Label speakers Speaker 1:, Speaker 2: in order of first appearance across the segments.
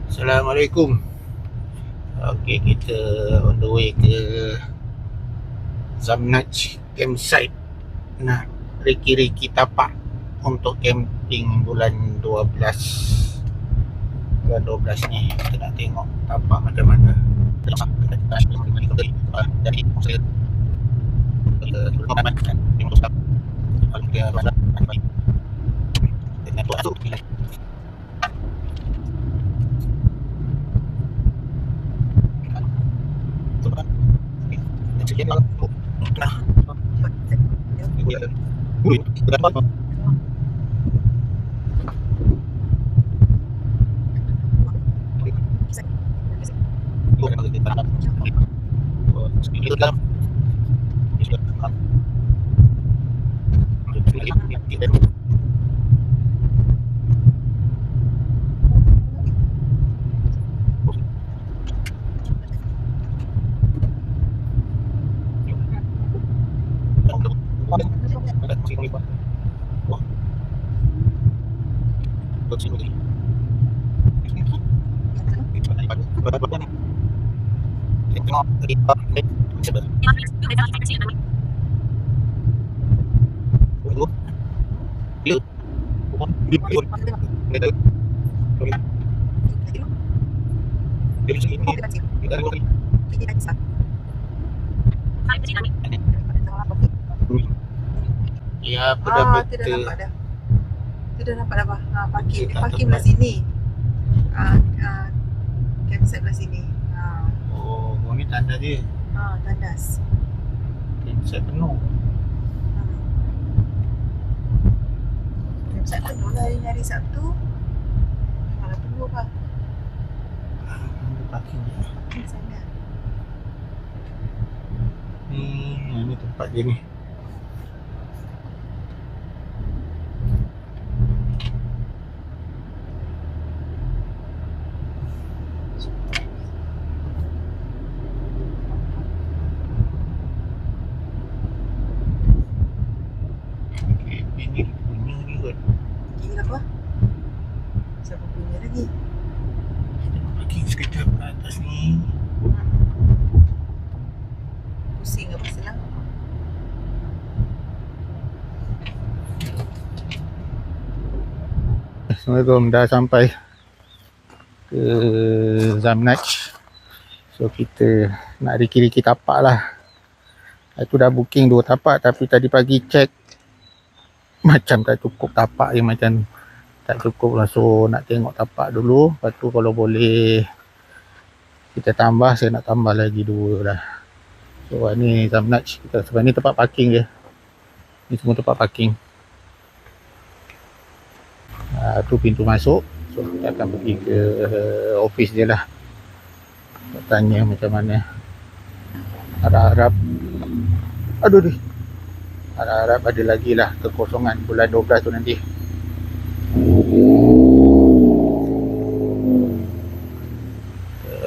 Speaker 1: Assalamualaikum. Okey, kita on the way ke Zamnaj campsite. Nah, reki-reki tapak untuk camping bulan 12. Bulan 12 ni kita nak tengok tapak macam mana. Jadi saya ya, aku dah
Speaker 2: Ah, tu dah
Speaker 1: betul.
Speaker 2: nampak dah. Tu dah nampak dah, Bah. Parking.
Speaker 1: Kita
Speaker 2: Parking
Speaker 1: tempat.
Speaker 2: belah sini. Campsite belah sini.
Speaker 1: Oh, ni tanda dia.
Speaker 2: Tandas.
Speaker 1: Campsite penuh.
Speaker 2: Campsite penuh lah hari Sabtu. Malah penuh, Bah.
Speaker 1: Parking dia.
Speaker 2: Di sana.
Speaker 1: Ni tempat dia ni. Ini punya ni kot.
Speaker 2: Ini apa? Siapa punya lagi?
Speaker 1: Kita nak parking sekejap kat atas ni.
Speaker 2: Pusing apa senang?
Speaker 1: Assalamualaikum, dah sampai ke Zamnaj. So kita nak reki-reki tapak lah. Aku dah booking 2 tapak, tapi tadi pagi check macam tak cukup tapak dia, macam tak cukup lah. So nak tengok tapak dulu, lepas tu kalau boleh kita tambah. Saya nak tambah lagi 2 dah. So ni Zamnaj kita, sebab ni tempat parking dia. Ni semua tempat parking. Tu pintu masuk. So kita akan pergi ke office dia lah. Tanya macam mana. Harap-harap harap-harap ada lagi lah kekosongan bulan 12 tu nanti.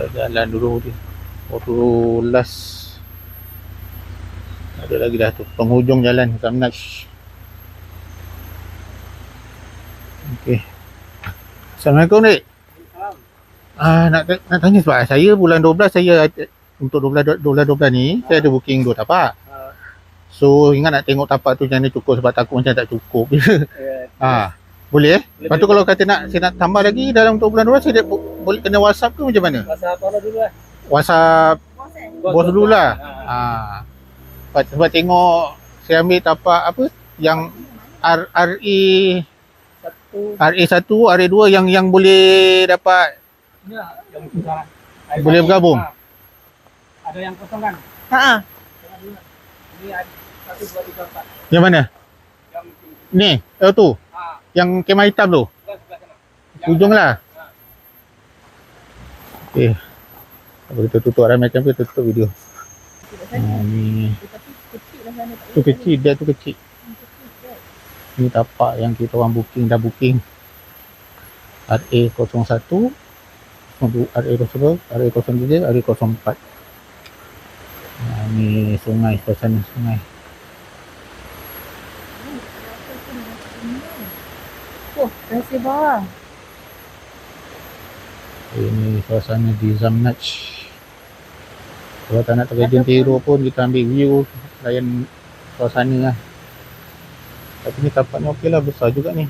Speaker 1: Jalan dulu dia. Last ada lagi dah tu, penghujung jalan Zamnaj. Okey. Assalamualaikum, Dik. Nak tanya sebab saya bulan 12 saya untuk 12 ni saya ada booking 2 tapak. So ingat nak tengok tapak tu macam mana cukup, sebab takut macam tak cukup. Boleh Lepas tu kalau kata saya nak tambah lagi dalam untuk bulan 12, saya boleh kena WhatsApp ke macam mana?
Speaker 3: WhatsApp apa dulu lah.
Speaker 1: WhatsApp bos dulu lah. Sebab tengok saya ambil tapak apa yang RA1, RA2 yang boleh dapat
Speaker 3: Ya, yang besar.
Speaker 1: boleh bergabung.
Speaker 3: Ada yang kosong kan? Ini ada 1, 2, 3, 4.
Speaker 1: Yang mana?
Speaker 3: Yang
Speaker 1: Ni, tu. Yang kemah hitam tu.
Speaker 3: sebelah sana.
Speaker 1: Ujung lah. Okey. Kalau kita tutup arah macam tu, kita tutup video. Ni. Tu kecil, dia tu kecil. Ni tapak yang kita orang dah booking. RA01, RA02, RA03, RA04. Ni sungai, suasana sungai.
Speaker 2: Oh, terasa bawah.
Speaker 1: Ini suasana di Zamnach. Kalau tak nak terjun Tiro pun kita ambil view layan suasana lah. Tapi ni tapaknya okey lah, besar juga ni.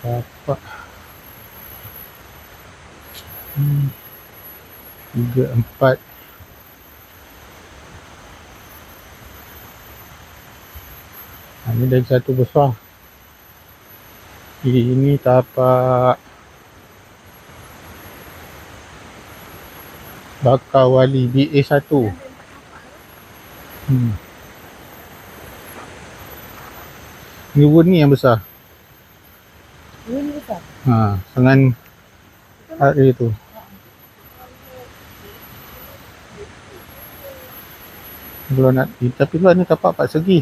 Speaker 1: Tapak 3, 4. Ini dari satu besar. Ini tapak Bakawali BA1. Ni ni yang besar.
Speaker 2: Ini besar.
Speaker 1: Dengan area tu. Kalau nak, tapi luar ni tapak 4 segi.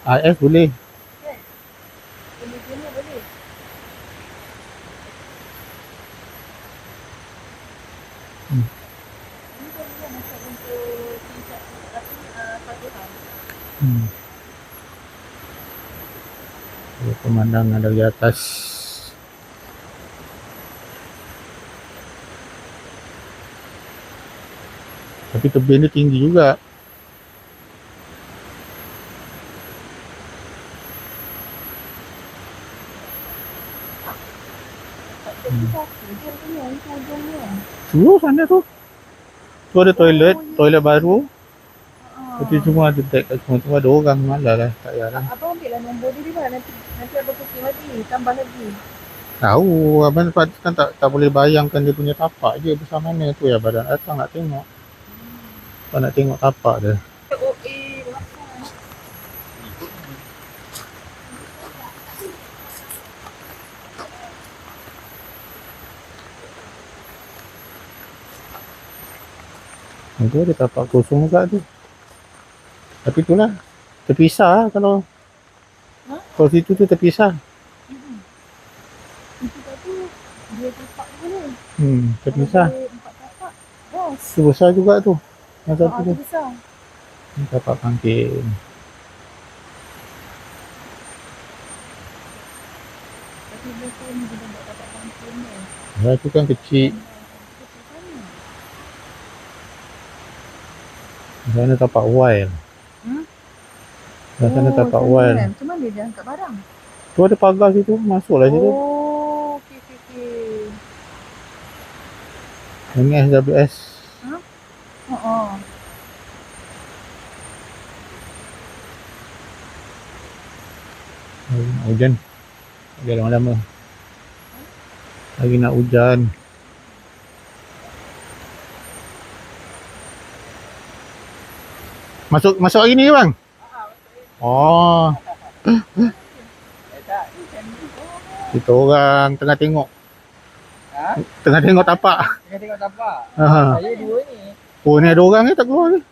Speaker 1: AF boleh. Pemandangan dari atas. Tapi tebing dia tinggi juga. Tu sana tu. Tu ada toilet baru. Tapi semua ada deck kat semua ada orang malah lah, tak payahlah.
Speaker 2: Abang ambil lah nombor dia lah, nanti abang booking lagi, tambah lagi.
Speaker 1: Tahu, abang kan tak boleh bayangkan dia punya tapak je besar mana tu ya, badan datang nak tengok. Kau nak tengok tapak dia. Itu ada tapak kosong juga tu. Tapi itulah, terpisah kalau kalau situ tu terpisah.
Speaker 2: Itu tadi dia tapak boleh.
Speaker 1: Terpisah.
Speaker 2: 4 tapak. Bos.
Speaker 1: Tu besar juga tu. Yang satu tu.
Speaker 2: Besar.
Speaker 1: Ni tapak kangkit.
Speaker 2: Tapi betul ni dia buat tapak kangkit ni.
Speaker 1: Ya, tu kan kecil. Sana tapak wild. Sana tapak wild.
Speaker 2: Macam mana dia angkat barang?
Speaker 1: Tu ada pagar situ, masuklah situ.
Speaker 2: Oh, okey.
Speaker 1: Ini SWS. Hujan. Lagi lama-lama. Lagi nak hujan. Masuk hari ni ke bang? Oh. Kita orang tengah tengok. Tengah tengok tapak.
Speaker 3: Saya 2 ni.
Speaker 1: Oh, ni ada orang ni tak keluar ni?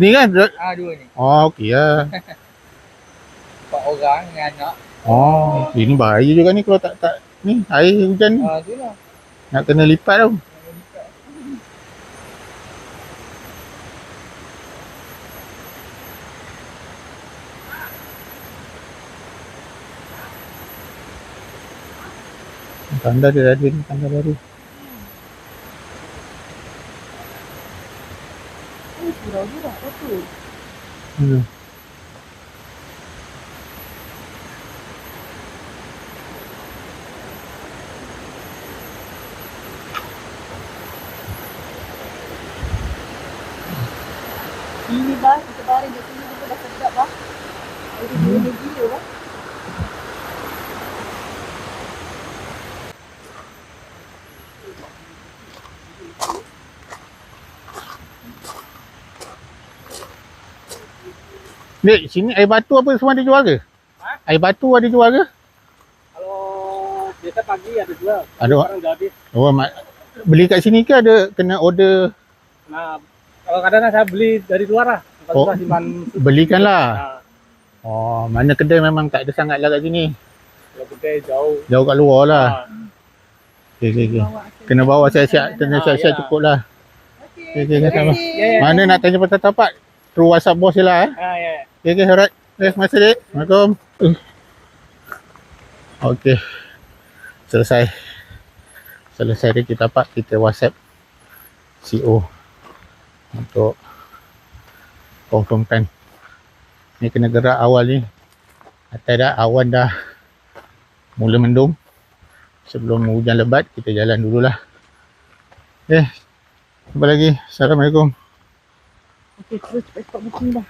Speaker 1: Ni kan?
Speaker 3: 2 ni.
Speaker 1: Oh, okey lah.
Speaker 3: 4 orang dengan anak.
Speaker 1: Oh, ini bahaya juga ni kalau tak ni air hujan ni.
Speaker 3: Itulah.
Speaker 1: Nak kena lipat tau. Tanda dia ada ni, tanda baru.
Speaker 2: Surau juga betul. Ini bah, kita baring kat sini kita dah sedap bah. Itu dia ni gila bah.
Speaker 1: Dek, sini air batu apa semua ada jual ke? Air batu ada jual ke?
Speaker 3: Kalau biasa pagi ada jual.
Speaker 1: Ada.
Speaker 3: Sekarang dah habis.
Speaker 1: Oh, beli kat sini ke ada kena order?
Speaker 3: Nah, kalau kadang saya beli dari luar lah.
Speaker 1: Oh, belikan lah. Oh, mana kedai memang tak ada sangat lah kat sini.
Speaker 3: Kalau kedai jauh.
Speaker 1: Jauh kat luar lah. Okey. Kena bawa siap-siap, kena siap-siap cukup lah. Okey, sama. Mana nak tanya pasal tapak? Through WhatsApp bos je lah.
Speaker 3: Ya.
Speaker 1: Okey, alright. Terima kasih, Dik. Assalamualaikum. Okey. Selesai dia kita tapak, kita WhatsApp CO untuk confirmkan. Ni kena gerak awal ni. Atas dah, awan dah mula mendung. Sebelum hujan lebat, kita jalan dululah. Jumpa lagi. Assalamualaikum.
Speaker 2: Okey, terus cepat booking dah.